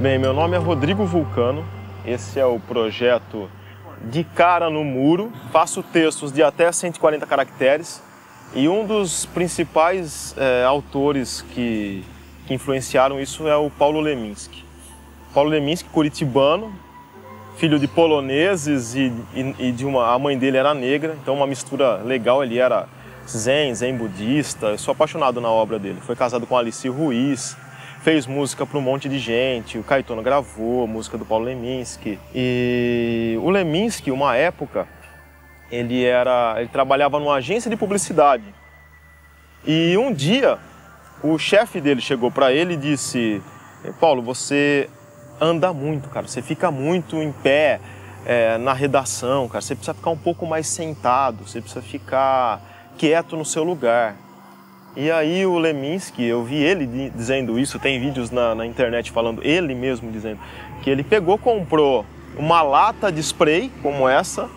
Bem, meu nome é Rodrigo Vulcano, esse é o projeto De Cara no Muro. Faço textos de até 140 caracteres e um dos principais autores que influenciaram isso é o Paulo Leminski. Paulo Leminski, curitibano, filho de poloneses e a mãe dele era negra, então uma mistura legal. Ele era zen budista. Eu sou apaixonado na obra dele. Foi casado com Alice Ruiz, fez música para um monte de gente, o Caetano gravou música do Paulo Leminski. E o Leminski, uma época, ele trabalhava numa agência de publicidade. E um dia, o chefe dele chegou para ele e disse: Paulo, você anda muito, cara, você fica muito em pé na redação, cara, você precisa ficar um pouco mais sentado, você precisa ficar quieto no seu lugar. E aí o Leminski, eu vi ele dizendo isso, tem vídeos na internet falando, ele mesmo dizendo, que ele comprou uma lata de spray como essa,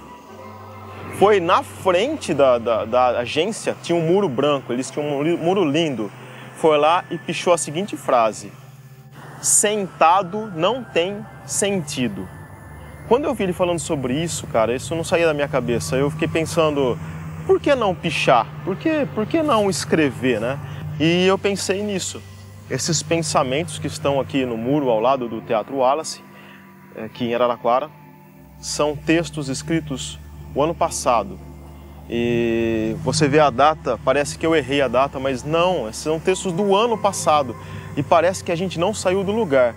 foi na frente da agência, tinha um muro branco, eles tinham um muro lindo, foi lá e pichou a seguinte frase: sentado não tem sentido. Quando eu vi ele falando sobre isso, cara, isso não saía da minha cabeça. Eu fiquei pensando, por que não pichar? Por que não escrever, né? E eu pensei nisso. Esses pensamentos que estão aqui no muro ao lado do Teatro Wallace, aqui em Araraquara, são textos escritos o ano passado. E você vê a data, parece que eu errei a data, mas não, são textos do ano passado. E parece que a gente não saiu do lugar.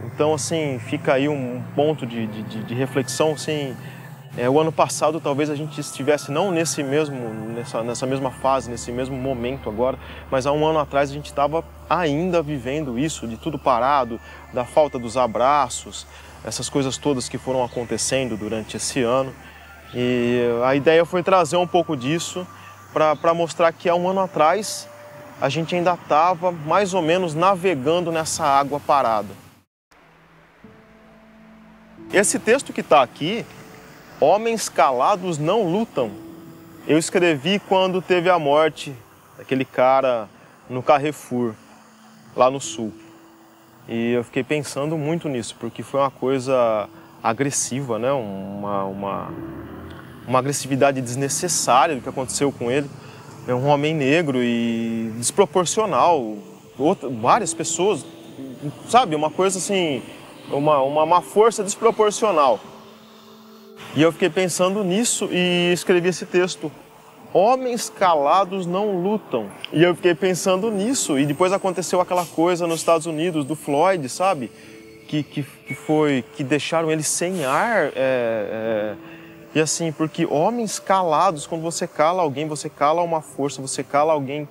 Então, assim, fica aí um ponto de reflexão, assim, o ano passado talvez a gente estivesse não nessa mesma fase, nesse mesmo momento agora, mas há um ano atrás a gente estava ainda vivendo isso, de tudo parado, da falta dos abraços, essas coisas todas que foram acontecendo durante esse ano. E a ideia foi trazer um pouco disso para mostrar que há um ano atrás a gente ainda estava mais ou menos navegando nessa água parada. Esse texto que está aqui, Homens Calados Não Lutam, eu escrevi quando teve a morte daquele cara no Carrefour, lá no sul. E eu fiquei pensando muito nisso, porque foi uma coisa agressiva, né? Uma agressividade desnecessária do que aconteceu com ele. É um homem negro e desproporcional. Várias pessoas, sabe? Uma coisa assim, uma força desproporcional. E eu fiquei pensando nisso e escrevi esse texto. Homens calados não lutam. E eu fiquei pensando nisso. E depois aconteceu aquela coisa nos Estados Unidos do Floyd, sabe? Que deixaram ele sem ar. E assim, porque homens calados, quando você cala alguém, você cala uma força, você cala alguém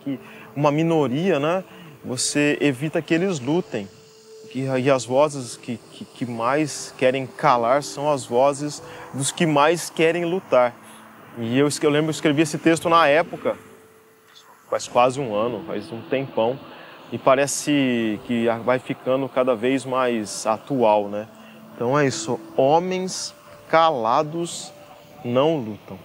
uma minoria, né? Você evita que eles lutem. E as vozes que mais querem calar são as vozes dos que mais querem lutar. E eu lembro, eu escrevi esse texto na época, faz quase um ano, faz um tempão, e parece que vai ficando cada vez mais atual, né? Então é isso, homens calados não lutam.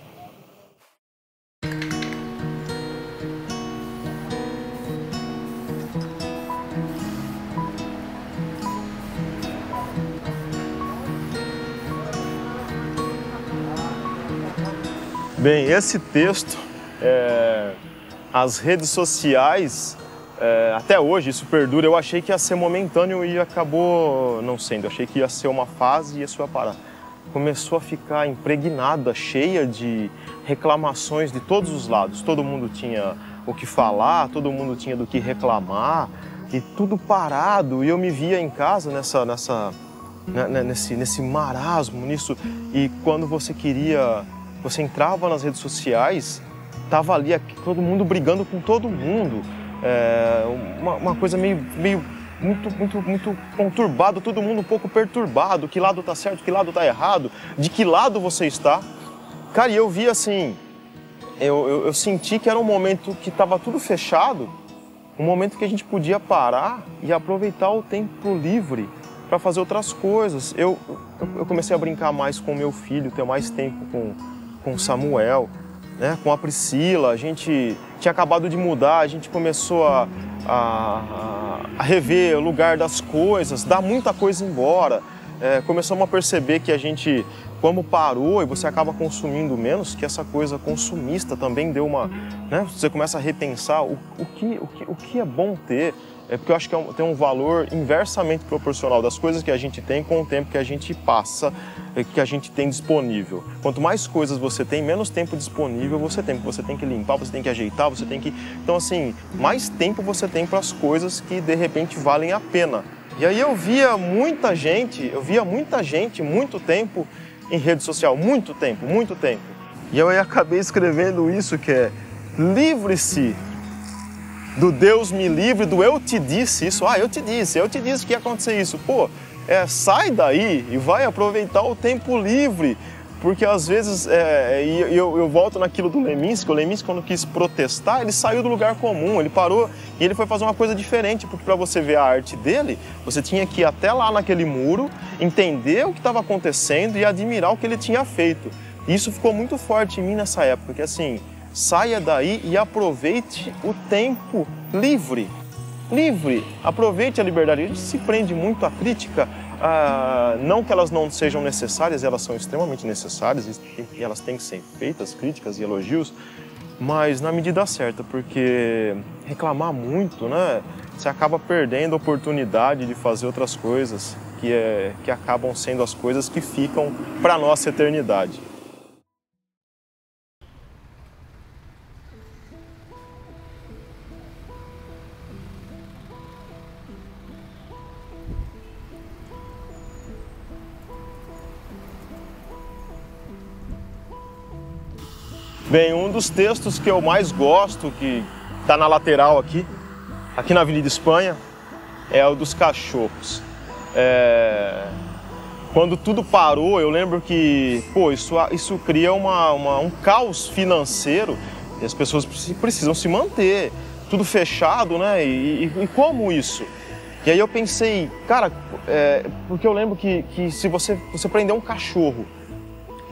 Bem, esse texto, as redes sociais, até hoje isso perdura. Eu achei que ia ser momentâneo e acabou não sendo. Eu achei que ia ser uma fase e isso ia parar. Começou a ficar impregnada, cheia de reclamações de todos os lados. Todo mundo tinha o que falar, todo mundo tinha do que reclamar e tudo parado. E eu me via em casa nesse marasmo, nisso. E quando você entrava nas redes sociais, tava ali todo mundo brigando com todo mundo. Uma coisa muito conturbado, todo mundo um pouco perturbado, que lado tá certo, que lado tá errado, de que lado você está. Cara, e eu vi assim, eu senti que era um momento que estava tudo fechado, um momento que a gente podia parar e aproveitar o tempo livre para fazer outras coisas. Eu comecei a brincar mais com meu filho, ter mais tempo com Samuel. né, com a Priscila, a gente tinha acabado de mudar, a gente começou a rever o lugar das coisas, dar muita coisa embora. Começamos a perceber que a gente, como parou e você acaba consumindo menos, que essa coisa consumista também deu uma... né, você começa a repensar o que é bom ter. Porque eu acho que tem um valor inversamente proporcional das coisas que a gente tem com o tempo que a gente passa, que a gente tem disponível. Quanto mais coisas você tem, menos tempo disponível você tem, porque você tem que limpar, você tem que ajeitar, você tem que... Então, assim, mais tempo você tem para as coisas que, de repente, valem a pena. E aí eu via muita gente, muito tempo em rede social, muito tempo. E eu aí acabei escrevendo isso, que é: livre-se do Deus me livre, do eu te disse isso. Eu te disse que ia acontecer isso. Pô, sai daí e vai aproveitar o tempo livre. Porque às vezes, eu volto naquilo do Leminski. O Leminski, quando quis protestar, ele saiu do lugar comum, ele parou e ele foi fazer uma coisa diferente. Porque para você ver a arte dele, você tinha que ir até lá naquele muro, entender o que estava acontecendo e admirar o que ele tinha feito. E isso ficou muito forte em mim nessa época, que assim... saia daí e aproveite o tempo livre. Aproveite a liberdade. A gente se prende muito à crítica, não que elas não sejam necessárias, elas são extremamente necessárias e elas têm que ser feitas, críticas e elogios, mas na medida certa, porque reclamar muito, né, você acaba perdendo a oportunidade de fazer outras coisas que acabam sendo as coisas que ficam para a nossa eternidade. Bem, um dos textos que eu mais gosto, que está na lateral aqui na Avenida Espanha, é o dos cachorros. Quando tudo parou, eu lembro que, isso cria um caos financeiro e as pessoas precisam se manter, tudo fechado, né? E como isso? E aí eu pensei, cara, porque eu lembro que se você prender um cachorro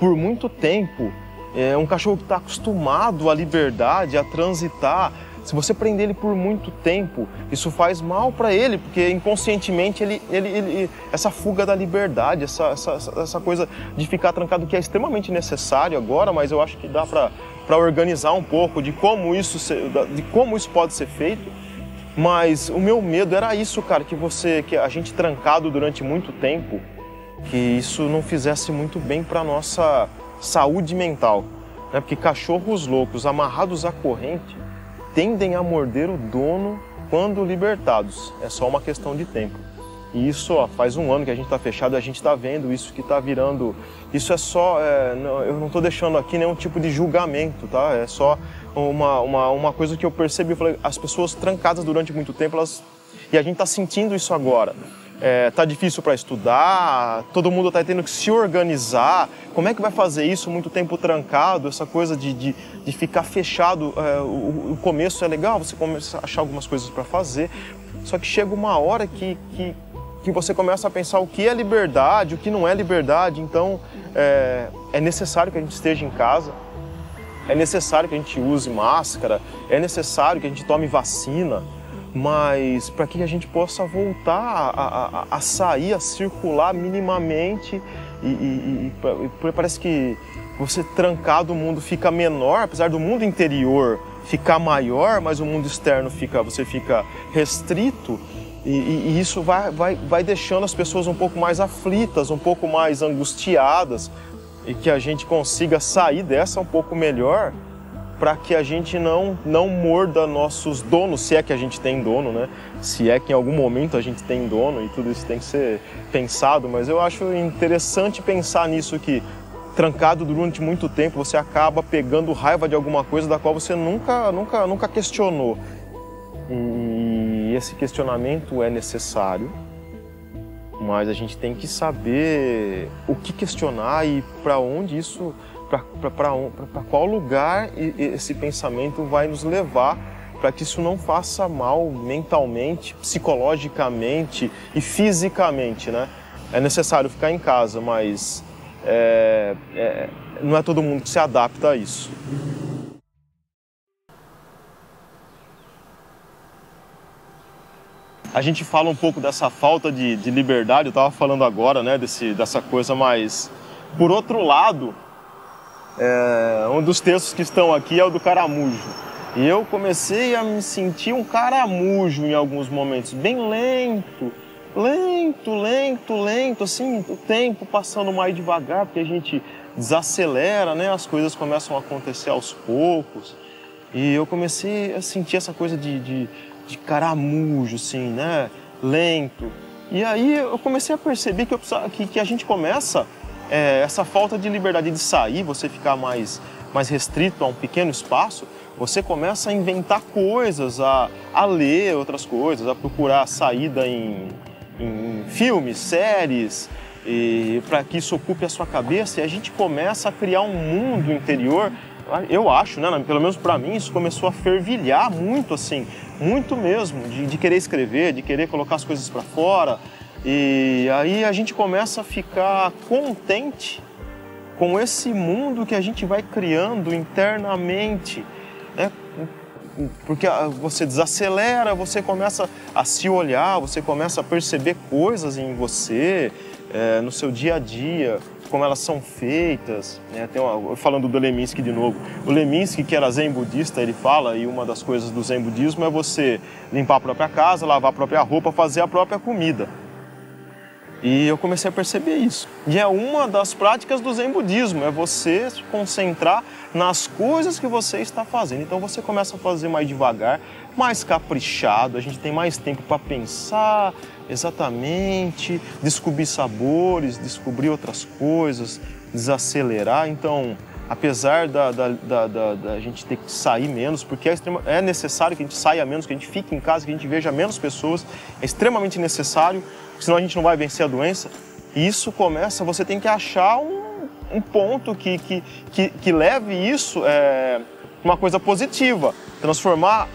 por muito tempo, um cachorro que está acostumado à liberdade, a transitar, se você prender ele por muito tempo, isso faz mal para ele, porque inconscientemente essa fuga da liberdade, essa coisa de ficar trancado, que é extremamente necessário agora, mas eu acho que dá para organizar um pouco de como isso pode ser feito. Mas o meu medo era isso, cara, que a gente trancado durante muito tempo, que isso não fizesse muito bem para nossa saúde mental, né? Porque cachorros loucos amarrados à corrente tendem a morder o dono quando libertados. É só uma questão de tempo. E isso, faz um ano que a gente está fechado, a gente está vendo isso que está virando... Isso é só... eu não estou deixando aqui nenhum tipo de julgamento, tá? É só uma coisa que eu percebi. Eu falei, as pessoas trancadas durante muito tempo, e a gente está sentindo isso agora. Tá difícil para estudar, todo mundo está tendo que se organizar. Como é que vai fazer isso muito tempo trancado? Essa coisa de ficar fechado. O começo é legal, você começa a achar algumas coisas para fazer, só que chega uma hora que você começa a pensar o que é liberdade, o que não é liberdade. Então é necessário que a gente esteja em casa, é necessário que a gente use máscara, é necessário que a gente tome vacina, mas para que a gente possa voltar a sair, a circular minimamente e parece que você trancado, o mundo fica menor, apesar do mundo interior ficar maior, mas o mundo externo você fica restrito e isso vai deixando as pessoas um pouco mais aflitas, um pouco mais angustiadas, e que a gente consiga sair dessa um pouco melhor, para que a gente não morda nossos donos, se é que a gente tem dono, né? Se é que em algum momento a gente tem dono, e tudo isso tem que ser pensado, mas eu acho interessante pensar nisso, que trancado durante muito tempo você acaba pegando raiva de alguma coisa da qual você nunca questionou. E esse questionamento é necessário, mas a gente tem que saber o que questionar e para onde isso... para qual lugar esse pensamento vai nos levar, para que isso não faça mal mentalmente, psicologicamente e fisicamente, né? É necessário ficar em casa, mas não é todo mundo que se adapta a isso. a gente fala um pouco dessa falta de liberdade, eu estava falando agora, né, dessa coisa mais... Por outro lado, um dos textos que estão aqui é o do caramujo. E eu comecei a me sentir um caramujo em alguns momentos, bem lento, assim, o tempo passando mais devagar, porque a gente desacelera, né, as coisas começam a acontecer aos poucos. E eu comecei a sentir essa coisa de caramujo, assim, né, lento. E aí eu comecei a perceber que a gente começa, essa falta de liberdade de sair, você ficar mais restrito a um pequeno espaço, você começa a inventar coisas, a ler outras coisas, a procurar saída em filmes, séries, para que isso ocupe a sua cabeça, e a gente começa a criar um mundo interior. Eu acho, né, pelo menos para mim, isso começou a fervilhar muito, assim, muito mesmo, de querer escrever, de querer colocar as coisas para fora. E aí a gente começa a ficar contente com esse mundo que a gente vai criando internamente, né? Porque você desacelera, você começa a se olhar, você começa a perceber coisas em você, no seu dia a dia, como elas são feitas, né? Falando do Leminski de novo, o Leminski, que era zen budista, ele fala, e uma das coisas do zen budismo é você limpar a própria casa, lavar a própria roupa, fazer a própria comida. E eu comecei a perceber isso. E é uma das práticas do zen budismo, é você se concentrar nas coisas que você está fazendo. Então você começa a fazer mais devagar, mais caprichado, a gente tem mais tempo para pensar exatamente, descobrir sabores, descobrir outras coisas, desacelerar. Então, apesar da gente ter que sair menos, porque é necessário que a gente saia menos, que a gente fique em casa, que a gente veja menos pessoas, é extremamente necessário, senão a gente não vai vencer a doença. E isso começa, você tem que achar um ponto que leve isso uma coisa positiva, transformar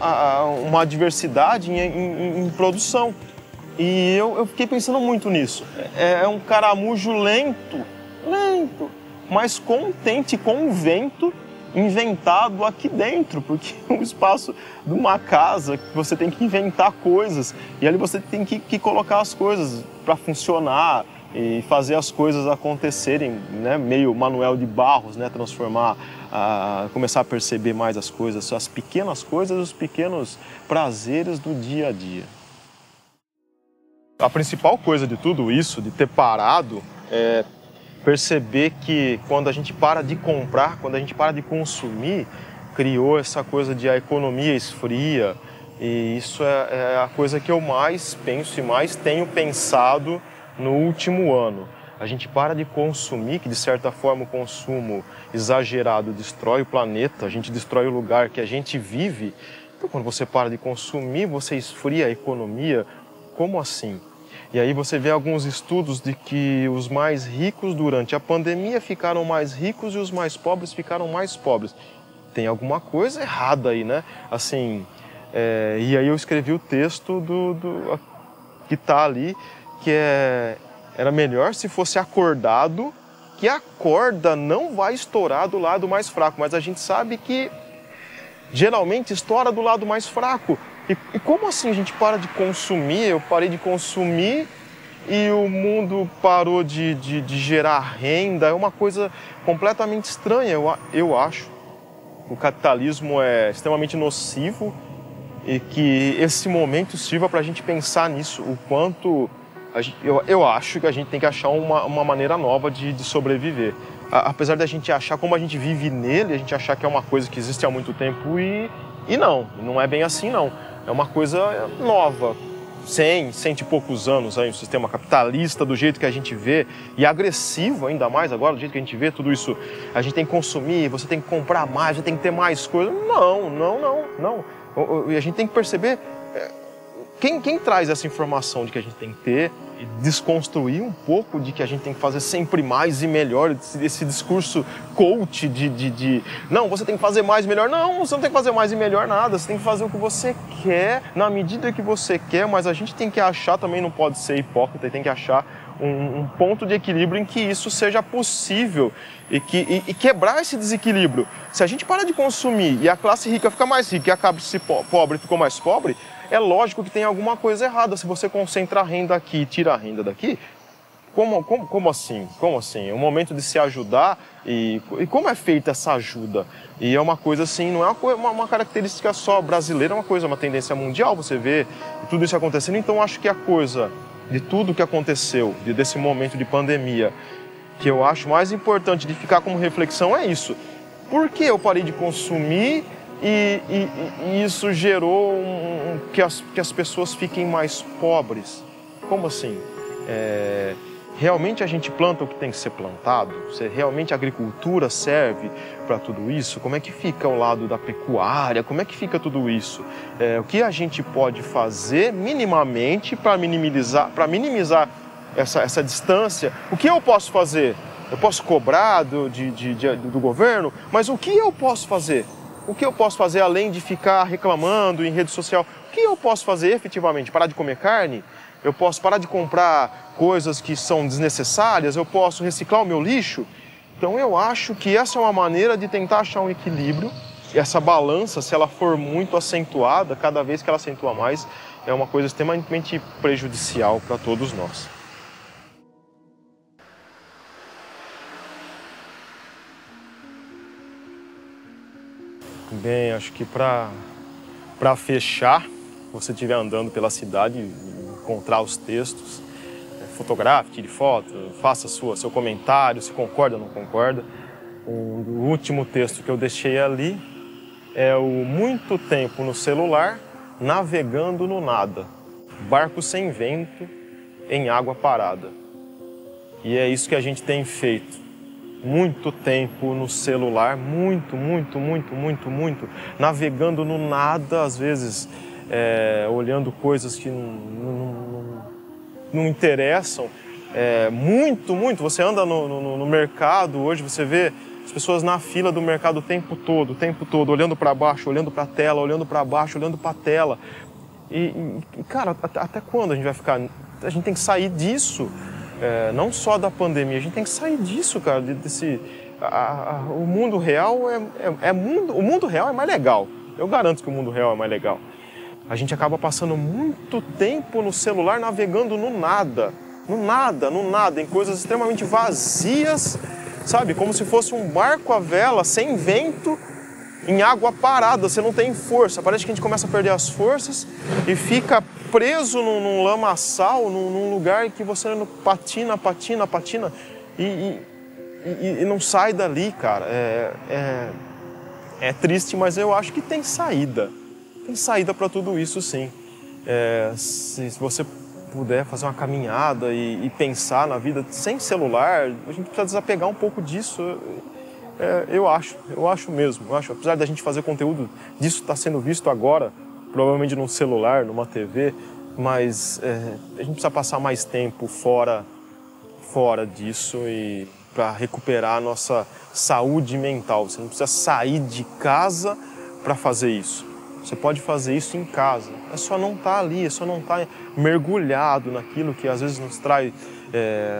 uma adversidade em produção. E eu fiquei pensando muito nisso. É um caramujo lento, mas contente com o vento inventado aqui dentro, porque é um espaço de uma casa que você tem que inventar coisas, e ali você tem que colocar as coisas para funcionar e fazer as coisas acontecerem, né? Meio Manuel de Barros, né? Transformar, começar a perceber mais as coisas, as pequenas coisas, os pequenos prazeres do dia a dia. A principal coisa de tudo isso, de ter parado, é perceber que quando a gente para de comprar, quando a gente para de consumir, criou essa coisa de a economia esfria, e isso é a coisa que eu mais penso e mais tenho pensado no último ano. A gente para de consumir, que de certa forma o consumo exagerado destrói o planeta, a gente destrói o lugar que a gente vive. Então quando você para de consumir, você esfria a economia. Como assim? E aí você vê alguns estudos de que os mais ricos durante a pandemia ficaram mais ricos e os mais pobres ficaram mais pobres. Tem alguma coisa errada aí, né? Assim, e aí eu escrevi o texto que está ali, que era melhor se fosse acordado, que a corda não vai estourar do lado mais fraco, mas a gente sabe que geralmente estoura do lado mais fraco. E como assim a gente para de consumir? Eu parei de consumir e o mundo parou de gerar renda. É uma coisa completamente estranha, eu acho. O capitalismo é extremamente nocivo e que esse momento sirva para a gente pensar nisso, o quanto... Eu acho que a gente tem que achar uma maneira nova de sobreviver. Apesar da gente achar como a gente vive nele, a gente achar que é uma coisa que existe há muito tempo e não é bem assim não. É uma coisa nova, 100 e poucos anos aí, um sistema capitalista do jeito que a gente vê, e agressivo ainda mais agora, do jeito que a gente vê tudo isso. A gente tem que consumir, você tem que comprar mais, você tem que ter mais coisas. Não. E a gente tem que perceber quem traz essa informação de que a gente tem que ter e desconstruir um pouco de que a gente tem que fazer sempre mais e melhor, esse discurso coach não, você tem que fazer mais e melhor. Não, você não tem que fazer mais e melhor nada, você tem que fazer o que você quer, na medida que você quer, mas a gente tem que achar, também não pode ser hipócrita, e tem que achar um ponto de equilíbrio em que isso seja possível e quebrar esse desequilíbrio. Se a gente para de consumir e a classe rica fica mais rica e a classe pobre ficou mais pobre, é lógico que tem alguma coisa errada. Se você concentra a renda aqui e tira a renda daqui, como assim? Como assim? É um momento de se ajudar e como é feita essa ajuda? E é uma coisa assim, não é uma característica só brasileira, é uma tendência mundial, você vê tudo isso acontecendo. Então acho que a coisa de tudo que aconteceu, desse momento de pandemia, que eu acho mais importante de ficar como reflexão é isso. Por que eu parei de consumir e isso gerou que as pessoas fiquem mais pobres? Como assim? Realmente a gente planta o que tem que ser plantado? Realmente a agricultura serve para tudo isso? Como é que fica o lado da pecuária? Como é que fica tudo isso? O que a gente pode fazer minimamente para minimizar essa distância? O que eu posso fazer? Eu posso cobrar do governo, mas o que eu posso fazer? O que eu posso fazer além de ficar reclamando em rede social? O que eu posso fazer efetivamente? Parar de comer carne? Eu posso parar de comprar coisas que são desnecessárias? Eu posso reciclar o meu lixo? Então eu acho que essa é uma maneira de tentar achar um equilíbrio. E essa balança, se ela for muito acentuada, cada vez que ela acentua mais, é uma coisa extremamente prejudicial para todos nós. Bem, acho que para fechar, você estiver andando pela cidade, encontrar os textos, fotografe, tire foto, faça seu comentário, se concorda ou não concorda. O último texto que eu deixei ali é o muito tempo no celular, navegando no nada, barco sem vento, em água parada. E é isso que a gente tem feito. Muito tempo no celular, muito, navegando no nada, às vezes olhando coisas que não interessam. Muito, você anda no mercado hoje, você vê as pessoas na fila do mercado o tempo todo, olhando para baixo, olhando para a tela, olhando para baixo, olhando para a tela. E, cara, até quando a gente vai ficar? A gente tem que sair disso. Não só da pandemia, a gente tem que sair disso, cara, o mundo real o mundo real é mais legal. Eu garanto que o mundo real é mais legal. A gente acaba passando muito tempo no celular navegando no nada, em coisas extremamente vazias, sabe? Como se fosse um barco à vela, sem vento, em água parada, você não tem força. Parece que a gente começa a perder as forças e fica preso num lamaçal, num lugar que você patina e não sai dali, cara. É triste, mas eu acho que tem saída. Tem saída para tudo isso, sim. Se você puder fazer uma caminhada e pensar na vida sem celular, a gente precisa desapegar um pouco disso. Eu acho mesmo. Apesar da gente fazer conteúdo disso está sendo visto agora, provavelmente num celular, numa TV, mas a gente precisa passar mais tempo fora disso e para recuperar a nossa saúde mental. Você não precisa sair de casa para fazer isso. Você pode fazer isso em casa. É só não estar ali, é só não estar mergulhado naquilo que às vezes nos traz.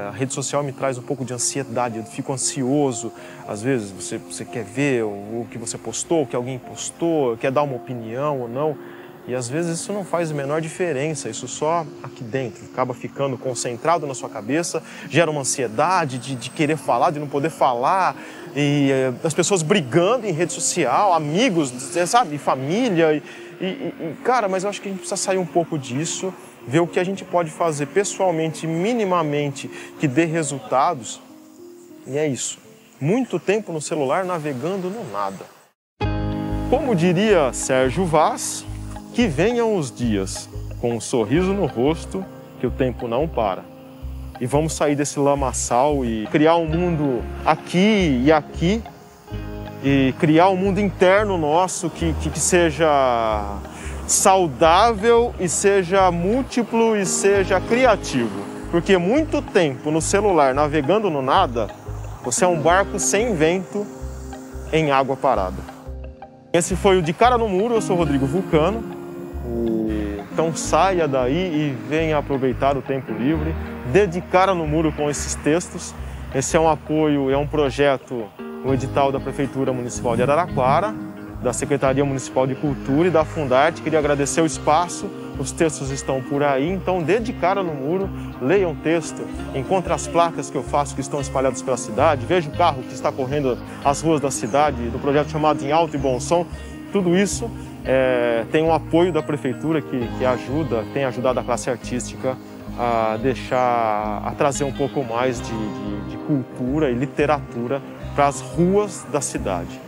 A rede social me traz um pouco de ansiedade, eu fico ansioso. Às vezes você quer ver o que você postou, o que alguém postou, quer dar uma opinião ou não. E às vezes isso não faz a menor diferença, isso só aqui dentro, acaba ficando concentrado na sua cabeça, gera uma ansiedade de querer falar, de não poder falar, e as pessoas brigando em rede social, amigos, sabe, família, cara, mas eu acho que a gente precisa sair um pouco disso, ver o que a gente pode fazer pessoalmente, minimamente, que dê resultados, e é isso. Muito tempo no celular navegando no nada. Como diria Sérgio Vaz, que venham os dias com um sorriso no rosto, que o tempo não para. E vamos sair desse lamaçal e criar um mundo aqui, e criar um mundo interno nosso que seja saudável e seja múltiplo e seja criativo. Porque muito tempo no celular navegando no nada, você é um barco sem vento em água parada. Esse foi o De Cara no Muro, eu sou Rodrigo Vulcano. Então saia daí e venha aproveitar o tempo livre, dê de cara no muro com esses textos. Esse é um apoio, é um projeto um edital da Prefeitura Municipal de Araraquara, da Secretaria Municipal de Cultura e da Fundarte. Queria agradecer o espaço, os textos estão por aí, então dê de cara no muro, leia um texto, encontre as placas que eu faço que estão espalhadas pela cidade, veja o carro que está correndo as ruas da cidade, do projeto chamado Em Alto e Bom Som. Tudo isso tem um apoio da Prefeitura que tem ajudado a classe artística a trazer um pouco mais de cultura e literatura para as ruas da cidade.